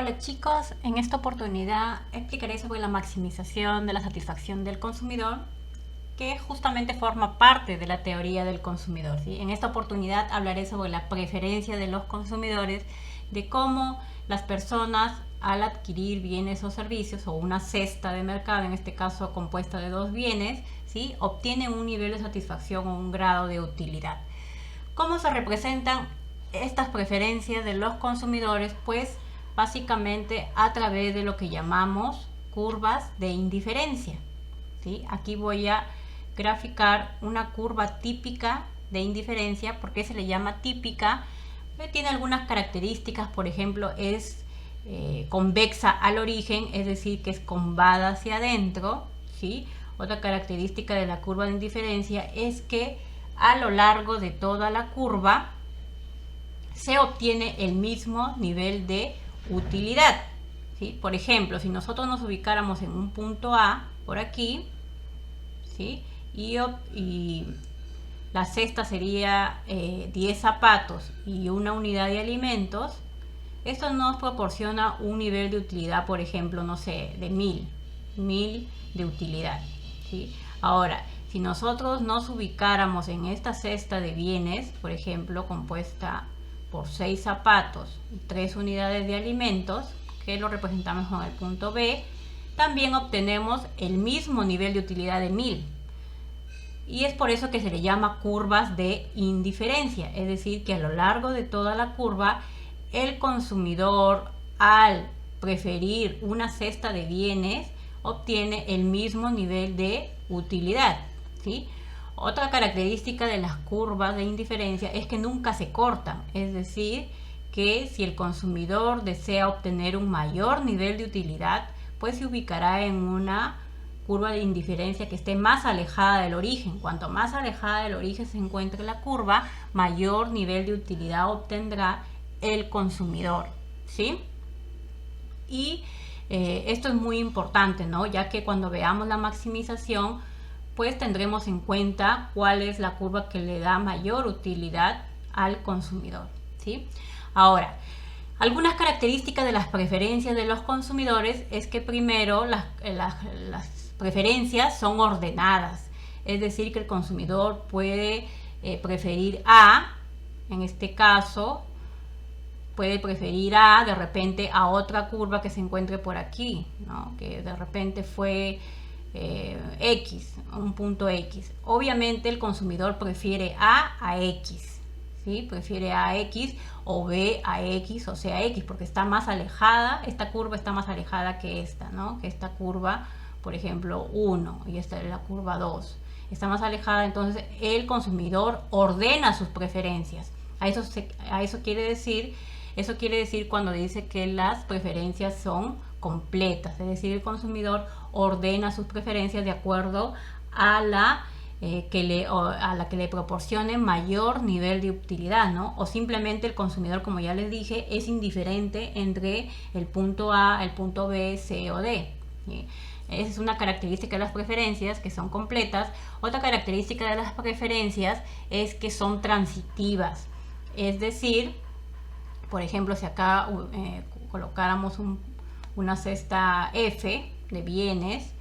Hola chicos, en esta oportunidad explicaré sobre la maximización de la satisfacción del consumidor, que justamente forma parte de la teoría del consumidor, ¿sí? En esta oportunidad hablaré sobre la preferencia de los consumidores, de cómo las personas al adquirir bienes o servicios o una cesta de mercado, en este caso compuesta de dos bienes, ¿sí?, obtienen un nivel de satisfacción o un grado de utilidad. ¿Cómo se representan estas preferencias de los consumidores? Pues básicamente a través de lo que llamamos curvas de indiferencia, ¿sí? Aquí voy a graficar una curva típica de indiferencia. ¿Por qué se le llama típica? Tiene algunas características. Por ejemplo, es convexa al origen, es decir, que es combada hacia adentro, ¿sí? Otra característica de la curva de indiferencia es que a lo largo de toda la curva se obtiene el mismo nivel de utilidad, ¿sí? Por ejemplo, si nosotros nos ubicáramos en un punto A, por aquí, ¿sí?, y la cesta sería 10 zapatos y una unidad de alimentos, esto nos proporciona un nivel de utilidad, por ejemplo, no sé, de 1000 de utilidad, ¿sí? Ahora, si nosotros nos ubicáramos en esta cesta de bienes, por ejemplo, compuesta por 6 zapatos y 3 unidades de alimentos, que lo representamos con el punto B, también obtenemos el mismo nivel de utilidad de 1000. Y es por eso que se le llama curvas de indiferencia, es decir, que a lo largo de toda la curva, el consumidor, al preferir una cesta de bienes, obtiene el mismo nivel de utilidad, ¿sí? Otra característica de las curvas de indiferencia es que nunca se cortan, es decir, que si el consumidor desea obtener un mayor nivel de utilidad, pues se ubicará en una curva de indiferencia que esté más alejada del origen. Cuanto más alejada del origen se encuentre la curva, mayor nivel de utilidad obtendrá el consumidor, ¿sí? Y esto es muy importante, ¿no?, ya que cuando veamos la maximización, pues tendremos en cuenta cuál es la curva que le da mayor utilidad al consumidor, ¿sí? Ahora, algunas características de las preferencias de los consumidores es que primero las preferencias son ordenadas, es decir, que el consumidor puede preferir A, en este caso, puede preferir A de repente a otra curva que se encuentre por aquí, ¿no?, que de repente fue X, un punto X. Obviamente el consumidor prefiere A X, ¿sí? Prefiere A X o B a X, o sea X, porque está más alejada, esta curva está más alejada que esta, ¿no?, que esta curva, por ejemplo, 1, y esta es la curva 2. Está más alejada, entonces el consumidor ordena sus preferencias. Eso quiere decir cuando dice que las preferencias son completas, es decir, el consumidor ordena sus preferencias de acuerdo a la que le proporcione mayor nivel de utilidad, ¿no? O simplemente el consumidor, como ya les dije, es indiferente entre el punto A, el punto B, C o D, ¿sí? Esa es una característica de las preferencias, que son completas. Otra característica de las preferencias es que son transitivas, es decir, por ejemplo, si acá colocáramos una cesta F de bienes,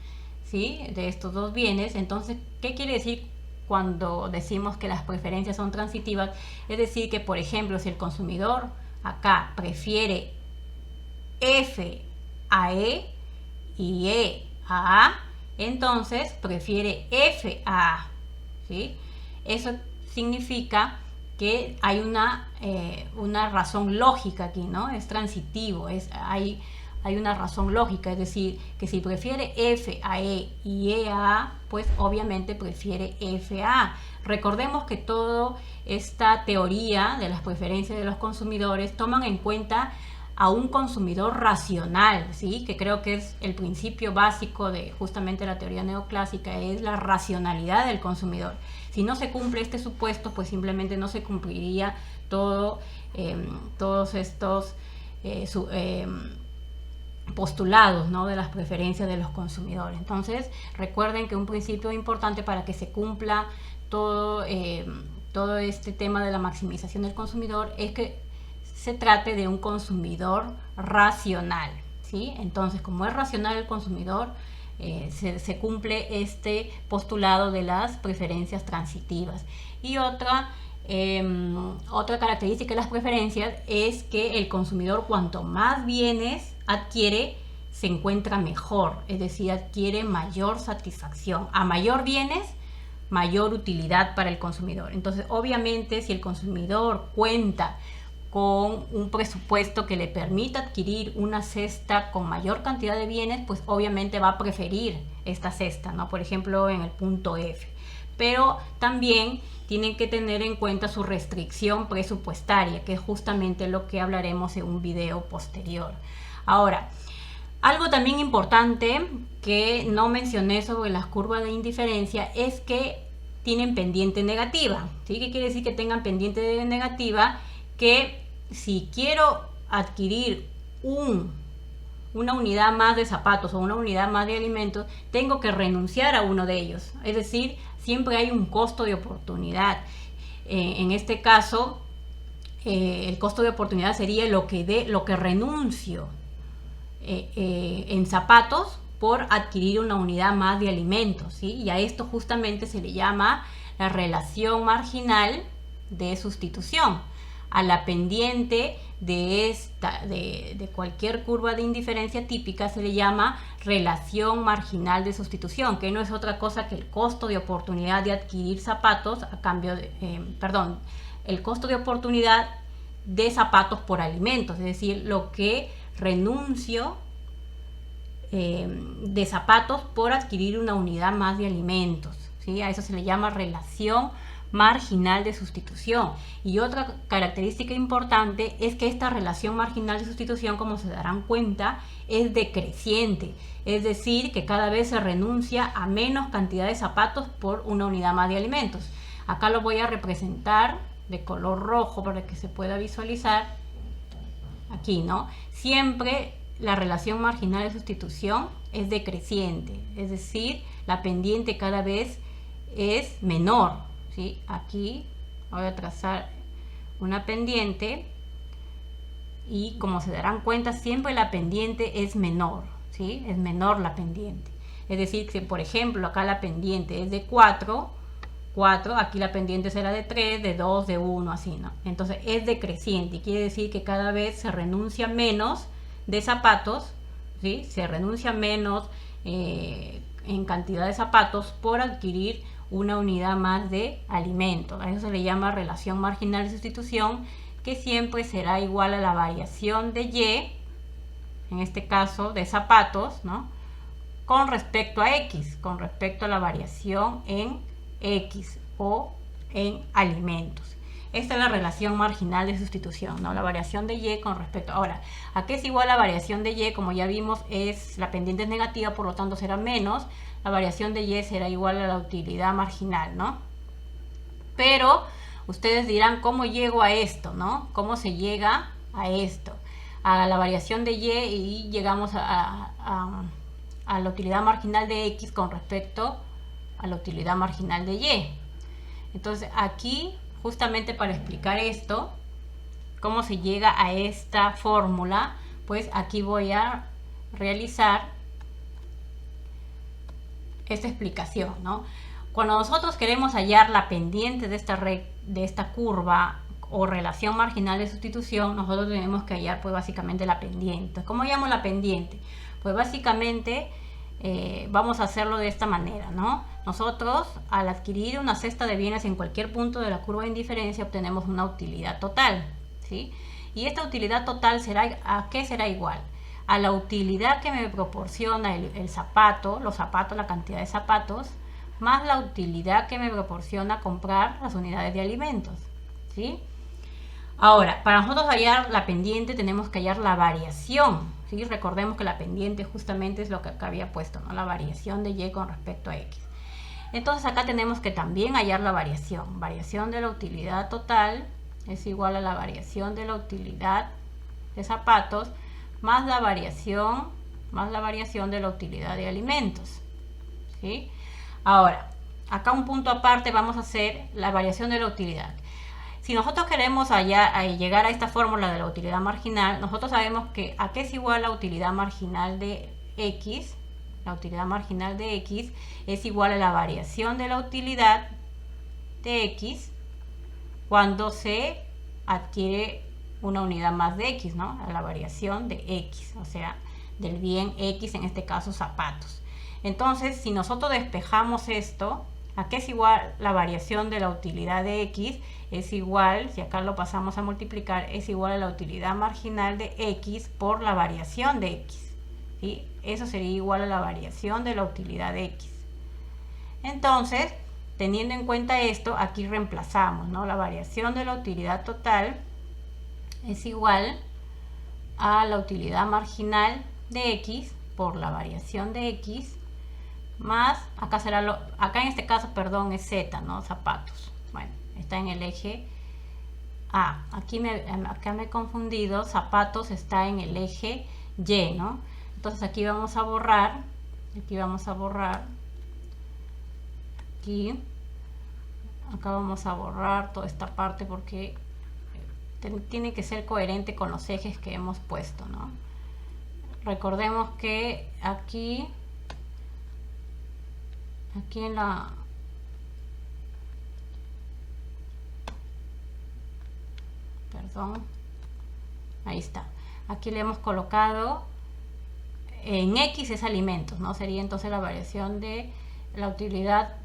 ¿sí?, de estos dos bienes, entonces, ¿qué quiere decir cuando decimos que las preferencias son transitivas? Es decir, que, por ejemplo, si el consumidor acá prefiere F a E y E a A, entonces prefiere F a A, ¿sí? Eso significa que hay una razón lógica aquí, ¿no? Es transitivo, hay una razón lógica, es decir, que si prefiere F a E y E a A, pues obviamente prefiere F a A. Recordemos que toda esta teoría de las preferencias de los consumidores toman en cuenta a un consumidor racional, ¿sí?, que creo que es el principio básico de justamente la teoría neoclásica, es la racionalidad del consumidor. Si no se cumple este supuesto, pues simplemente no se cumpliría todos estos postulados, ¿no?, de las preferencias de los consumidores. Entonces, recuerden que un principio importante para que se cumpla todo este tema de la maximización del consumidor es que se trate de un consumidor racional, ¿sí? Entonces, como es racional el consumidor, se cumple este postulado de las preferencias transitivas. Y otra característica de las preferencias es que el consumidor, cuanto más bienes adquiere, se encuentra mejor, es decir, adquiere mayor satisfacción. A mayor bienes, mayor utilidad para el consumidor. Entonces, obviamente, si el consumidor cuenta con un presupuesto que le permita adquirir una cesta con mayor cantidad de bienes, pues obviamente va a preferir esta cesta, ¿no? Por ejemplo, en el punto F. Pero también tienen que tener en cuenta su restricción presupuestaria, que es justamente lo que hablaremos en un video posterior. Ahora, algo también importante que no mencioné sobre las curvas de indiferencia es que tienen pendiente negativa, ¿sí? ¿Qué quiere decir que tengan pendiente negativa? Que si quiero adquirir una unidad más de zapatos o una unidad más de alimentos, tengo que renunciar a uno de ellos. Es decir, siempre hay un costo de oportunidad. En este caso, el costo de oportunidad sería lo que renuncio en zapatos por adquirir una unidad más de alimentos, ¿sí? Y a esto justamente se le llama la relación marginal de sustitución. A la pendiente de cualquier curva de indiferencia típica se le llama relación marginal de sustitución, que no es otra cosa que el costo de oportunidad de adquirir zapatos a cambio de, el costo de oportunidad de zapatos por alimentos, es decir, lo que renuncio de zapatos por adquirir una unidad más de alimentos, ¿sí? A eso se le llama relación marginal de sustitución. Y otra característica importante es que esta relación marginal de sustitución, como se darán cuenta, es decreciente, es decir, que cada vez se renuncia a menos cantidad de zapatos por una unidad más de alimentos. Acá lo voy a representar de color rojo para que se pueda visualizar aquí, ¿no? Siempre la relación marginal de sustitución es decreciente, es decir, la pendiente cada vez es menor, ¿sí? Aquí voy a trazar una pendiente y, como se darán cuenta, siempre la pendiente es menor, ¿sí? Es menor la pendiente. Es decir, que por ejemplo acá la pendiente es de 4, aquí la pendiente será de 3, de 2, de 1, así, ¿no? Entonces es decreciente y quiere decir que cada vez se renuncia menos de zapatos, ¿sí? Se renuncia menos en cantidad de zapatos por adquirir una unidad más de alimentos. A eso se le llama relación marginal de sustitución, que siempre será igual a la variación de Y, en este caso de zapatos, ¿no? Con respecto a X, con respecto a la variación en X o en alimentos. Esta es la relación marginal de sustitución, ¿no? La variación de Y con respecto. Ahora, ¿a qué es igual la variación de Y? Como ya vimos, es la pendiente es negativa, por lo tanto será menos. La variación de Y será igual a la utilidad marginal, ¿no? Pero ustedes dirán, ¿cómo llego a esto, no? ¿Cómo se llega a esto? A la variación de Y llegamos a la utilidad marginal de X con respecto a la utilidad marginal de Y. Entonces aquí, justamente para explicar esto, cómo se llega a esta fórmula, pues aquí voy a realizar esta explicación, ¿no? Cuando nosotros queremos hallar la pendiente de esta curva o relación marginal de sustitución, nosotros tenemos que hallar pues básicamente la pendiente. ¿Cómo llamo la pendiente? Pues básicamente vamos a hacerlo de esta manera, ¿no? Nosotros, al adquirir una cesta de bienes en cualquier punto de la curva de indiferencia, obtenemos una utilidad total, ¿sí? Y esta utilidad total será, ¿a qué será igual? A la utilidad que me proporciona el zapato, los zapatos, la cantidad de zapatos, más la utilidad que me proporciona comprar las unidades de alimentos, ¿sí? Ahora, para nosotros hallar la pendiente tenemos que hallar la variación, ¿sí? Recordemos que la pendiente justamente es lo que acá había puesto, ¿no? La variación de Y con respecto a X. Entonces acá tenemos que también hallar la variación. Variación de la utilidad total es igual a la variación de la utilidad de zapatos más la variación de la utilidad de alimentos, ¿sí? Ahora, acá un punto aparte, vamos a hacer la variación de la utilidad. Si nosotros queremos llegar a esta fórmula de la utilidad marginal, nosotros sabemos que ¿a qué es igual la utilidad marginal de X? La utilidad marginal de X es igual a la variación de la utilidad de X cuando se adquiere una unidad más de X, ¿no? A la variación de X, o sea, del bien X, en este caso zapatos. Entonces, si nosotros despejamos esto, ¿a qué es igual la variación de la utilidad de X? Es igual, si acá lo pasamos a multiplicar, es igual a la utilidad marginal de X por la variación de X, ¿sí? Eso sería igual a la variación de la utilidad de X. Entonces, teniendo en cuenta esto, aquí reemplazamos, ¿no? La variación de la utilidad total es igual a la utilidad marginal de X por la variación de X más, acá en este caso, perdón, es Z, ¿no? Zapatos. Bueno, está en el eje A. Acá me he confundido, zapatos está en el eje Y, ¿no? Entonces aquí vamos a borrar, acá vamos a borrar toda esta parte porque tiene que ser coherente con los ejes que hemos puesto, ¿no? Recordemos que aquí en la ahí está, aquí le hemos colocado en X es alimentos, ¿no? Sería entonces la variación de la utilidad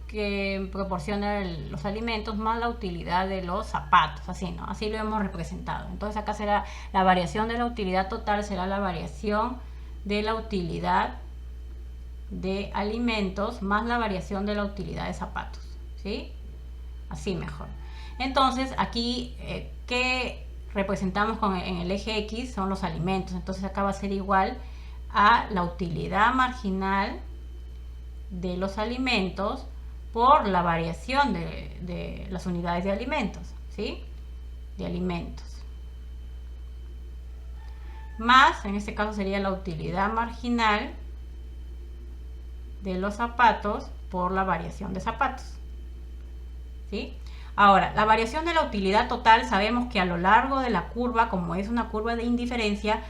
que proporciona los alimentos más la utilidad de los zapatos, así, ¿no? Así lo hemos representado. Entonces acá será la variación de la utilidad total, será la variación de la utilidad de alimentos más la variación de la utilidad de zapatos, ¿sí? Así mejor. Entonces aquí, ¿qué representamos en el eje X? Son los alimentos. Entonces acá va a ser igual a la utilidad marginal de los alimentos por la variación de las unidades de alimentos, ¿sí? De alimentos. Más, en este caso sería la utilidad marginal de los zapatos por la variación de zapatos, ¿sí? Ahora, la variación de la utilidad total, sabemos que a lo largo de la curva, como es una curva de indiferencia,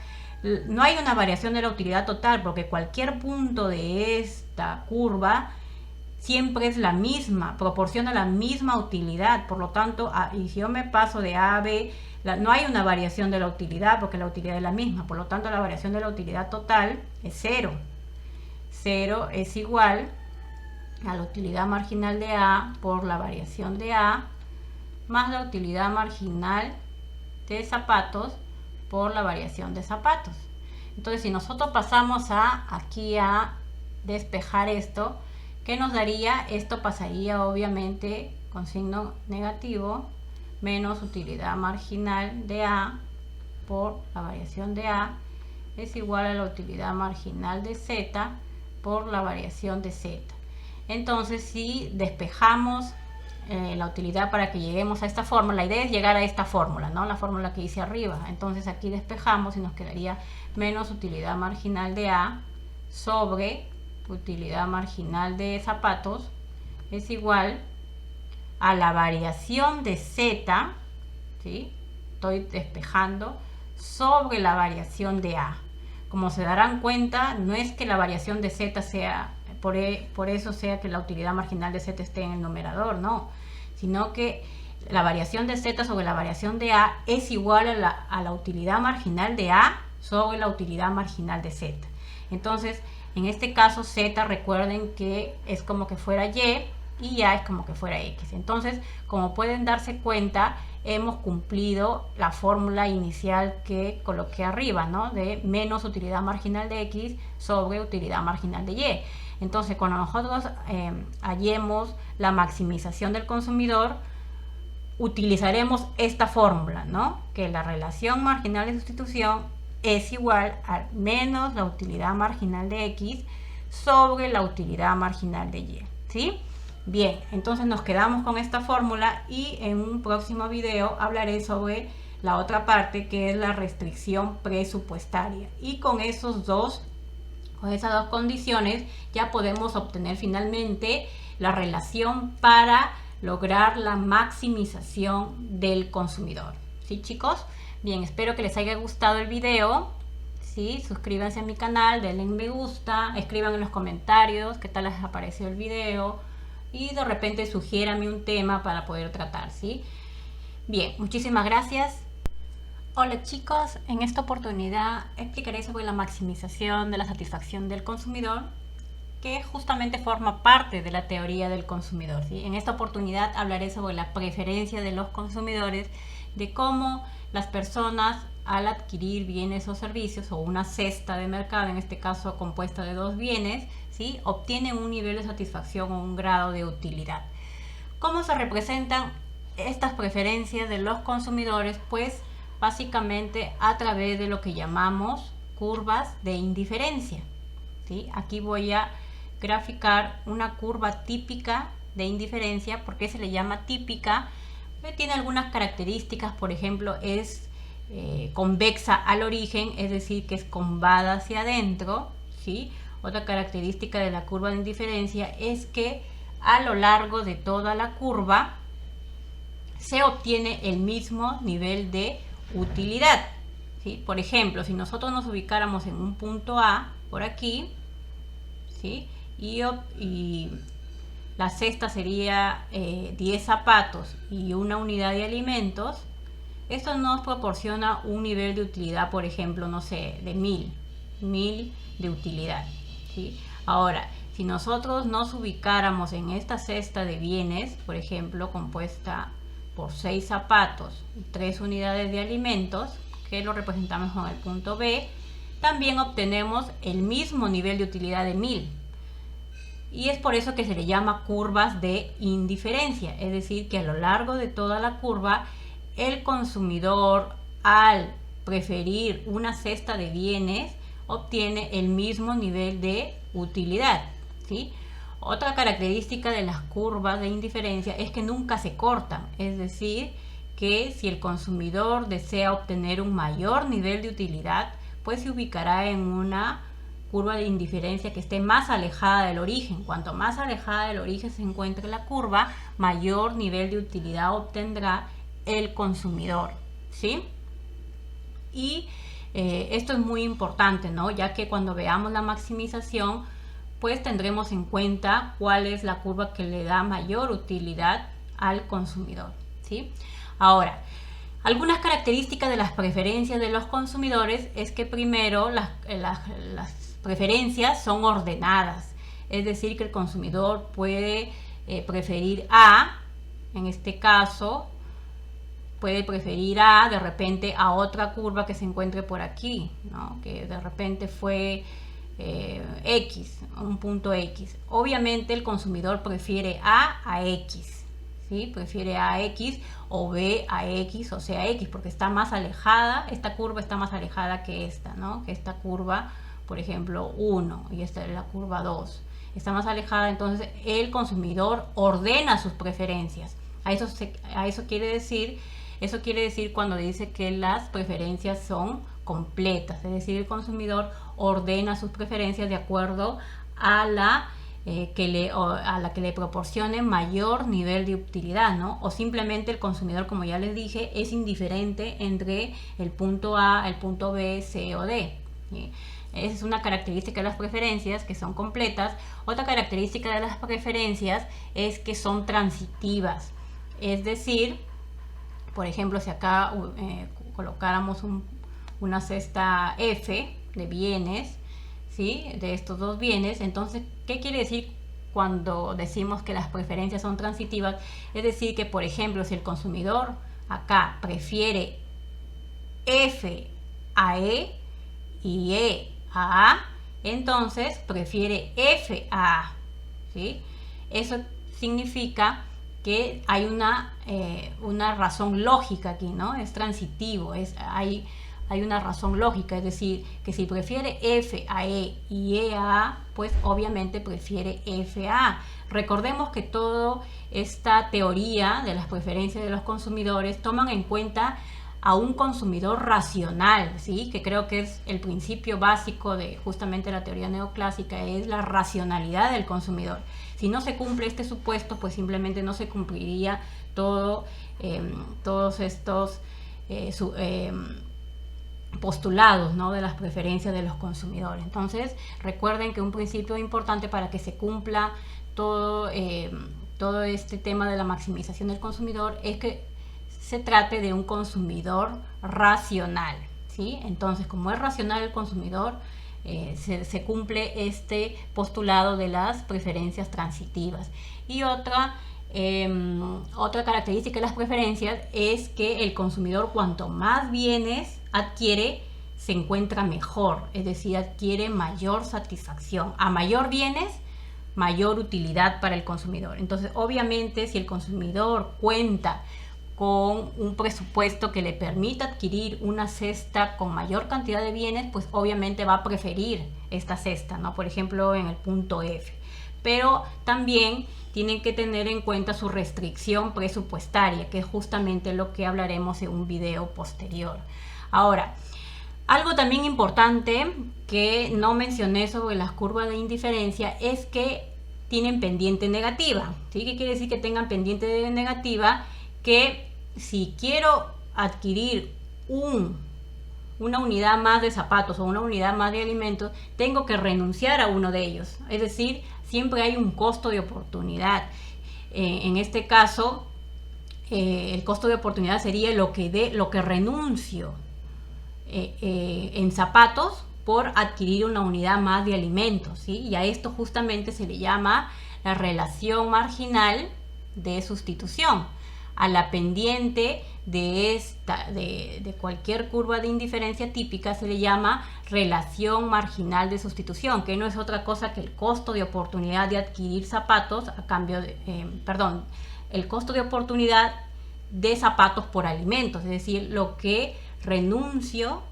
no hay una variación de la utilidad total, porque cualquier punto de esta curva siempre es la misma, proporciona la misma utilidad. Por lo tanto, y si yo me paso de A a B, no hay una variación de la utilidad, porque la utilidad es la misma. Por lo tanto, la variación de la utilidad total es 0. 0 es igual a la utilidad marginal de A por la variación de A más la utilidad marginal de zapatos por la variación de zapatos. Entonces, si nosotros pasamos aquí a despejar esto, ¿qué nos daría? Esto pasaría obviamente con signo negativo, menos utilidad marginal de A por la variación de A es igual a la utilidad marginal de Z por la variación de Z. Entonces, si despejamos la utilidad para que lleguemos a esta fórmula, la idea es llegar a esta fórmula, ¿no? La fórmula que hice arriba. Entonces aquí despejamos y nos quedaría menos utilidad marginal de A sobre utilidad marginal de zapatos es igual a la variación de Z, ¿sí? Estoy despejando sobre la variación de A. Como se darán cuenta, no es que la variación de Z sea, por eso sea que la utilidad marginal de Z esté en el numerador, no, sino que la variación de Z sobre la variación de A es igual a la utilidad marginal de A sobre la utilidad marginal de Z. Entonces, en este caso Z, recuerden que es como que fuera Y A es como que fuera X. Entonces, como pueden darse cuenta, hemos cumplido la fórmula inicial que coloqué arriba, ¿no? De menos utilidad marginal de X sobre utilidad marginal de Y. Entonces, cuando nosotros hallemos la maximización del consumidor, utilizaremos esta fórmula, ¿no? Que la relación marginal de sustitución es igual a menos la utilidad marginal de X sobre la utilidad marginal de Y, ¿sí? Bien, entonces nos quedamos con esta fórmula y en un próximo video hablaré sobre la otra parte, que es la restricción presupuestaria. Y con esas dos condiciones ya podemos obtener finalmente la relación para lograr la maximización del consumidor. ¿Sí, chicos? Bien, espero que les haya gustado el video. ¿Sí? Suscríbanse a mi canal, denle me gusta, escriban en los comentarios qué tal les apareció el video y de repente sugiéranme un tema para poder tratar, ¿sí? Bien, muchísimas gracias. Hola chicos, en esta oportunidad explicaré sobre la maximización de la satisfacción del consumidor, que justamente forma parte de la teoría del consumidor, ¿sí? En esta oportunidad hablaré sobre la preferencia de los consumidores, de cómo las personas al adquirir bienes o servicios o una cesta de mercado, en este caso compuesta de dos bienes, ¿sí? Obtienen un nivel de satisfacción o un grado de utilidad. ¿Cómo se representan estas preferencias de los consumidores? Pues básicamente a través de lo que llamamos curvas de indiferencia, ¿sí? Aquí voy a graficar una curva típica de indiferencia. ¿Por qué se le llama típica? Tiene algunas características. Por ejemplo, es convexa al origen, es decir, que es combada hacia adentro, ¿sí? Otra característica de la curva de indiferencia es que a lo largo de toda la curva se obtiene el mismo nivel de utilidad, ¿sí? Por ejemplo, si nosotros nos ubicáramos en un punto A, por aquí, ¿sí? Y la cesta sería 10 zapatos y una unidad de alimentos. Esto nos proporciona un nivel de utilidad, por ejemplo, no sé, de 1000 de utilidad, ¿sí? Ahora, si nosotros nos ubicáramos en esta cesta de bienes, por ejemplo, compuesta por 6 zapatos y 3 unidades de alimentos, que lo representamos con el punto B, también obtenemos el mismo nivel de utilidad de 1000. Y es por eso que se le llama curvas de indiferencia, es decir, que a lo largo de toda la curva, el consumidor, al preferir una cesta de bienes, obtiene el mismo nivel de utilidad, ¿sí? Otra característica de las curvas de indiferencia es que nunca se cortan, es decir, que si el consumidor desea obtener un mayor nivel de utilidad, pues se ubicará en una curva de indiferencia que esté más alejada del origen. Cuanto más alejada del origen se encuentre la curva, mayor nivel de utilidad obtendrá el consumidor, ¿sí? Y esto es muy importante, ¿no? Ya que cuando veamos la maximización, pues tendremos en cuenta cuál es la curva que le da mayor utilidad al consumidor, ¿sí? Ahora, algunas características de las preferencias de los consumidores es que primero las preferencias son ordenadas, es decir, que el consumidor puede preferir A, en este caso, puede preferir A de repente a otra curva que se encuentre por aquí, ¿no? Que de repente fue X, un punto X. Obviamente el consumidor prefiere A X, ¿sí? Prefiere A X o B a X, o sea X, porque está más alejada, esta curva está más alejada que esta, ¿no? Que esta curva, por ejemplo, 1 y esta es la curva 2. Está más alejada, entonces el consumidor ordena sus preferencias. Eso quiere decir cuando dice que las preferencias son completas, es decir, el consumidor ordena sus preferencias de acuerdo a la que le proporcione mayor nivel de utilidad, ¿no? O simplemente el consumidor, como ya les dije, es indiferente entre el punto A, el punto B, C o D, ¿sí? Esa es una característica de las preferencias, que son completas. Otra característica de las preferencias es que son transitivas, es decir, por ejemplo, si acá colocáramos una cesta F de bienes, ¿sí? De estos dos bienes, entonces, ¿qué quiere decir cuando decimos que las preferencias son transitivas? Es decir, que por ejemplo, si el consumidor acá prefiere F a E y E a A, entonces prefiere F a A, ¿sí? Eso significa que hay una razón lógica aquí, ¿no? Es transitivo, hay una razón lógica, es decir, que si prefiere F a E y E a A, pues obviamente prefiere F a A. Recordemos que toda esta teoría de las preferencias de los consumidores toman en cuenta a un consumidor racional, ¿sí? Que creo que es el principio básico de justamente la teoría neoclásica, es la racionalidad del consumidor. Si no se cumple este supuesto, pues simplemente no se cumpliría todos estos postulados, ¿no?, de las preferencias de los consumidores. Entonces, recuerden que un principio importante para que se cumpla todo este tema de la maximización del consumidor es que se trate de un consumidor racional, ¿sí? Entonces, como es racional el consumidor, se cumple este postulado de las preferencias transitivas. Y otra característica de las preferencias es que el consumidor, cuanto más bienes adquiere, se encuentra mejor, es decir, adquiere mayor satisfacción. A mayor bienes, mayor utilidad para el consumidor. Entonces, obviamente, si el consumidor cuenta con un presupuesto que le permita adquirir una cesta con mayor cantidad de bienes, pues obviamente va a preferir esta cesta, ¿no? Por ejemplo, en el punto F. Pero también tienen que tener en cuenta su restricción presupuestaria, que es justamente lo que hablaremos en un video posterior. Ahora, algo también importante que no mencioné sobre las curvas de indiferencia es que tienen pendiente negativa, ¿sí? ¿Qué quiere decir que tengan pendiente negativa? Que si quiero adquirir una unidad más de zapatos o una unidad más de alimentos, tengo que renunciar a uno de ellos. Es decir, siempre hay un costo de oportunidad. En este caso, el costo de oportunidad sería lo que renuncio en zapatos por adquirir una unidad más de alimentos, ¿sí? Y a esto justamente se le llama la relación marginal de sustitución. A la pendiente de cualquier curva de indiferencia típica se le llama relación marginal de sustitución, que no es otra cosa que el costo de oportunidad de adquirir zapatos a cambio de, el costo de oportunidad de zapatos por alimentos, es decir, lo que renuncio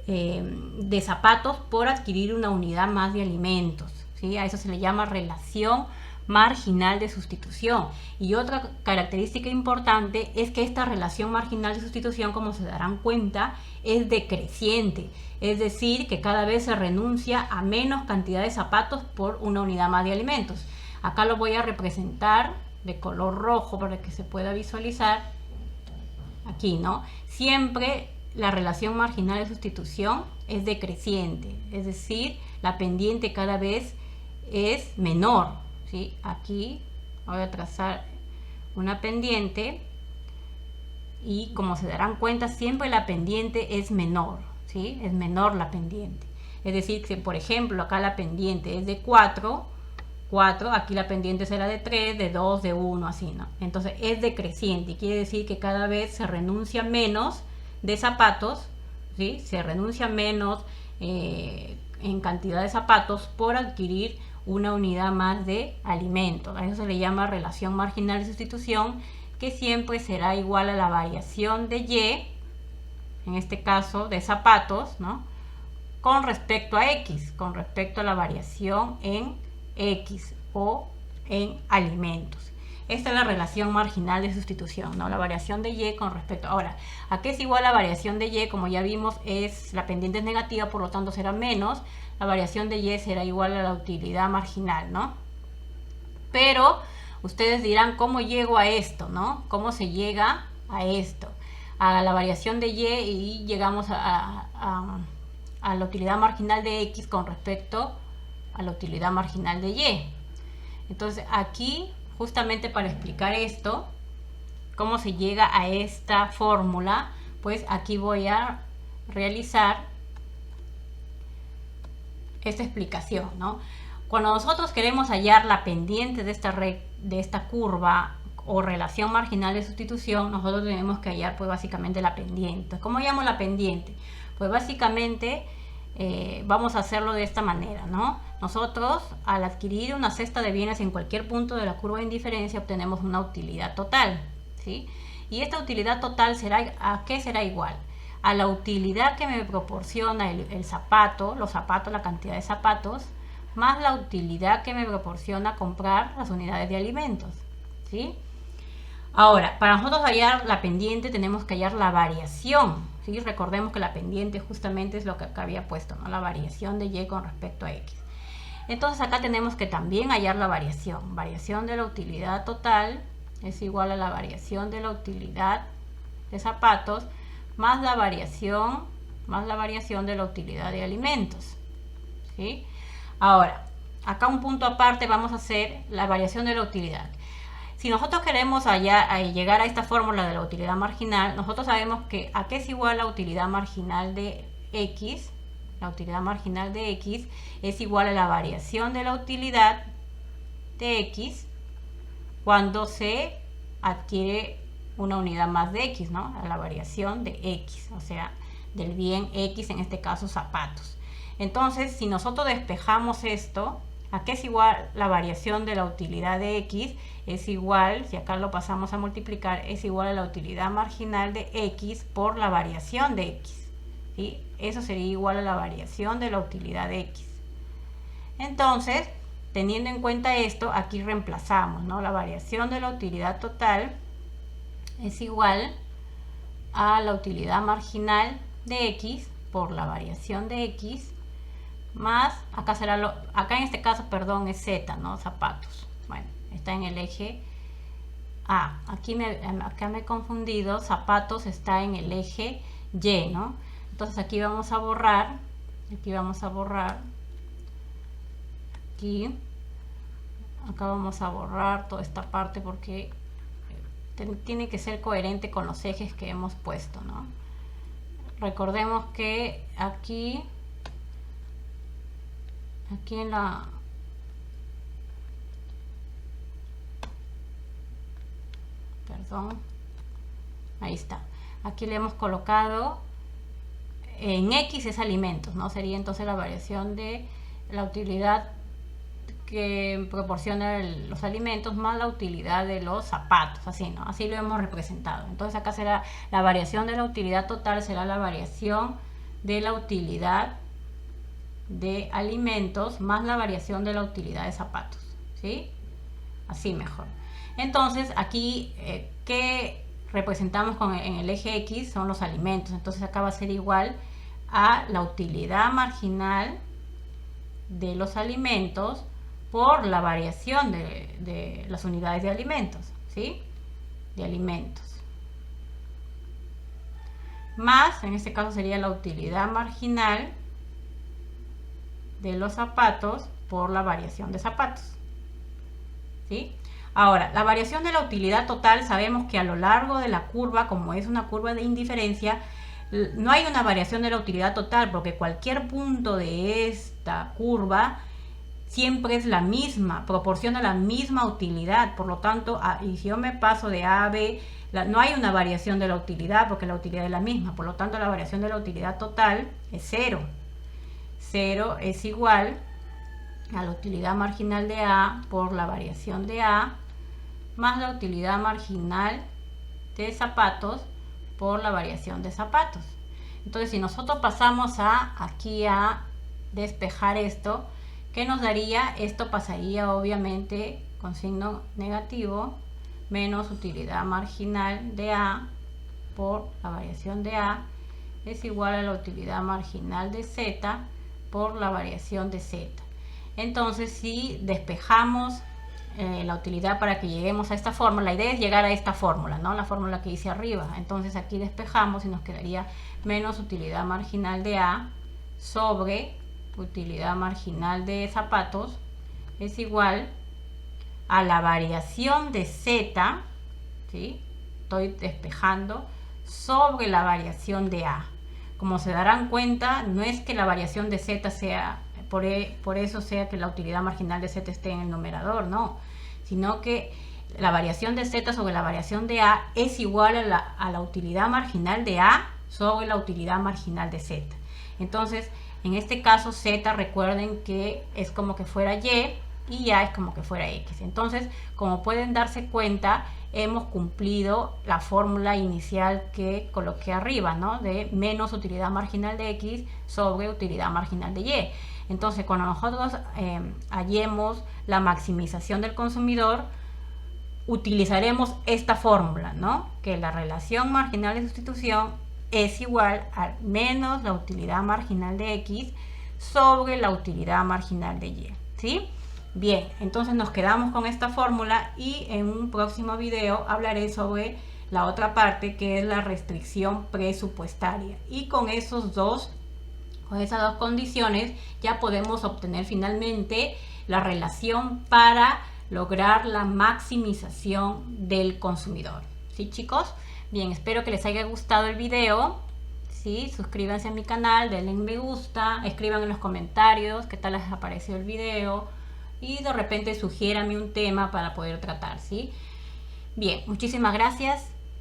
de zapatos por adquirir una unidad más de alimentos, ¿sí? A eso se le llama relación marginal de sustitución. Y otra característica importante es que esta relación marginal de sustitución, como se darán cuenta, es decreciente, es decir, que cada vez se renuncia a menos cantidad de zapatos por una unidad más de alimentos. Acá lo voy a representar de color rojo para que se pueda visualizar aquí, ¿no? Siempre la relación marginal de sustitución es decreciente, es decir, la pendiente cada vez es menor, ¿sí? Aquí voy a trazar una pendiente y, como se darán cuenta, siempre la pendiente es menor, ¿sí? Es menor la pendiente. Es decir, que por ejemplo acá la pendiente es de 4, aquí la pendiente será de 3, de 2, de 1, así, ¿no? Entonces es decreciente y quiere decir que cada vez se renuncia menos de zapatos, ¿sí? Se renuncia menos en cantidad de zapatos por adquirir una unidad más de alimentos. A eso se le llama relación marginal de sustitución, que siempre será igual a la variación de Y, en este caso de zapatos, ¿no?, con respecto a X, con respecto a la variación en X o en alimentos. Esta es la relación marginal de sustitución, ¿no? La variación de Y con respecto. Ahora, ¿a qué es igual la variación de Y? Como ya vimos, la pendiente es negativa, por lo tanto será menos. La variación de Y será igual a la utilidad marginal, ¿no? Pero ustedes dirán, ¿cómo llego a esto, no? ¿Cómo se llega a esto? A la variación de Y llegamos a la utilidad marginal de X con respecto a la utilidad marginal de Y. Entonces aquí, justamente para explicar esto, cómo se llega a esta fórmula, pues aquí voy a realizar esta explicación, ¿no? Cuando nosotros queremos hallar la pendiente de esta curva o relación marginal de sustitución, nosotros tenemos que hallar pues básicamente la pendiente. ¿Cómo llamo la pendiente? Pues básicamente vamos a hacerlo de esta manera, ¿no? Nosotros, al adquirir una cesta de bienes en cualquier punto de la curva de indiferencia, obtenemos una utilidad total, ¿sí? Y esta utilidad total ¿a qué será igual? A la utilidad que me proporciona el zapato, la cantidad de zapatos, más la utilidad que me proporciona comprar las unidades de alimentos, ¿sí? Ahora, para nosotros hallar la pendiente tenemos que hallar la variación, ¿sí? Recordemos que la pendiente justamente es lo que acá había puesto, ¿no? La variación de y con respecto a x. Entonces acá tenemos que también hallar la variación. Variación de la utilidad total es igual a la variación de la utilidad de zapatos más la variación de la utilidad de alimentos, ¿sí? Ahora, acá un punto aparte, vamos a hacer la variación de la utilidad. Si nosotros queremos llegar a esta fórmula de la utilidad marginal, nosotros sabemos que a qué es igual la utilidad marginal de x. La utilidad marginal de x es igual a la variación de la utilidad de x cuando se adquiere una unidad más de x, ¿no? A la variación de x, o sea, del bien x, en este caso zapatos. Entonces, si nosotros despejamos esto, ¿a qué es igual la variación de la utilidad de x? Es igual, si acá lo pasamos a multiplicar, es igual a la utilidad marginal de x por la variación de x, ¿sí? Eso sería igual a la variación de la utilidad de x. Entonces, teniendo en cuenta esto, aquí reemplazamos, ¿no? La variación de la utilidad total es igual a la utilidad marginal de x por la variación de x más, acá en este caso, perdón, es z, ¿no? Zapatos. Bueno, está en el eje A. Acá me he confundido, zapatos está en el eje Y, ¿no? Entonces aquí vamos a borrar, acá vamos a borrar toda esta parte porque tiene que ser coherente con los ejes que hemos puesto, ¿no? Recordemos que aquí en la ahí está, aquí le hemos colocado en x es alimentos, ¿no? Sería entonces la variación de la utilidad que proporciona los alimentos más la utilidad de los zapatos, así, ¿no? Así lo hemos representado. Entonces acá será la variación de la utilidad total, será la variación de la utilidad de alimentos más la variación de la utilidad de zapatos, ¿sí? Así mejor. Entonces aquí, ¿qué representamos en el eje X? Son los alimentos. Entonces acá va a ser igual a la utilidad marginal de los alimentos por la variación de las unidades de alimentos, ¿sí? De alimentos. Más, en este caso sería la utilidad marginal de los zapatos por la variación de zapatos, ¿sí? Ahora, la variación de la utilidad total, sabemos que a lo largo de la curva, como es una curva de indiferencia, no hay una variación de la utilidad total, porque cualquier punto de esta curva siempre es la misma, proporciona la misma utilidad. Por lo tanto, y si yo me paso de A a B, no hay una variación de la utilidad, porque la utilidad es la misma. Por lo tanto, la variación de la utilidad total es 0. 0 es igual a la utilidad marginal de A por la variación de A más la utilidad marginal de zapatos por la variación de zapatos. Entonces, si nosotros pasamos aquí a despejar esto, ¿qué nos daría? Esto pasaría obviamente con signo negativo, menos utilidad marginal de A por la variación de A es igual a la utilidad marginal de Z por la variación de Z. Entonces, si despejamos la utilidad para que lleguemos a esta fórmula, la idea es llegar a esta fórmula, ¿no? La fórmula que hice arriba. Entonces aquí despejamos y nos quedaría menos utilidad marginal de A sobre utilidad marginal de zapatos es igual a la variación de Z, ¿sí? Estoy despejando sobre la variación de A. Como se darán cuenta, no es que la variación de Z sea, por eso sea que la utilidad marginal de Z esté en el numerador, no, sino que la variación de Z sobre la variación de A es igual a la utilidad marginal de A sobre la utilidad marginal de Z. Entonces, en este caso Z, recuerden que es como que fuera Y A es como que fuera X. Entonces, como pueden darse cuenta, hemos cumplido la fórmula inicial que coloqué arriba, ¿no? De menos utilidad marginal de X sobre utilidad marginal de Y. Entonces, cuando nosotros hallemos la maximización del consumidor, utilizaremos esta fórmula, ¿no? Que la relación marginal de sustitución es igual a menos la utilidad marginal de X sobre la utilidad marginal de Y, ¿sí? Bien, entonces nos quedamos con esta fórmula y en un próximo video hablaré sobre la otra parte, que es la restricción presupuestaria. Y con esas dos condiciones ya podemos obtener finalmente la relación para lograr la maximización del consumidor. ¿Sí, chicos? Bien, espero que les haya gustado el video. ¿Sí? Suscríbanse a mi canal, denle me gusta, escriban en los comentarios qué tal les ha parecido el video y de repente sugiéranme un tema para poder tratar, ¿sí? Bien, muchísimas gracias.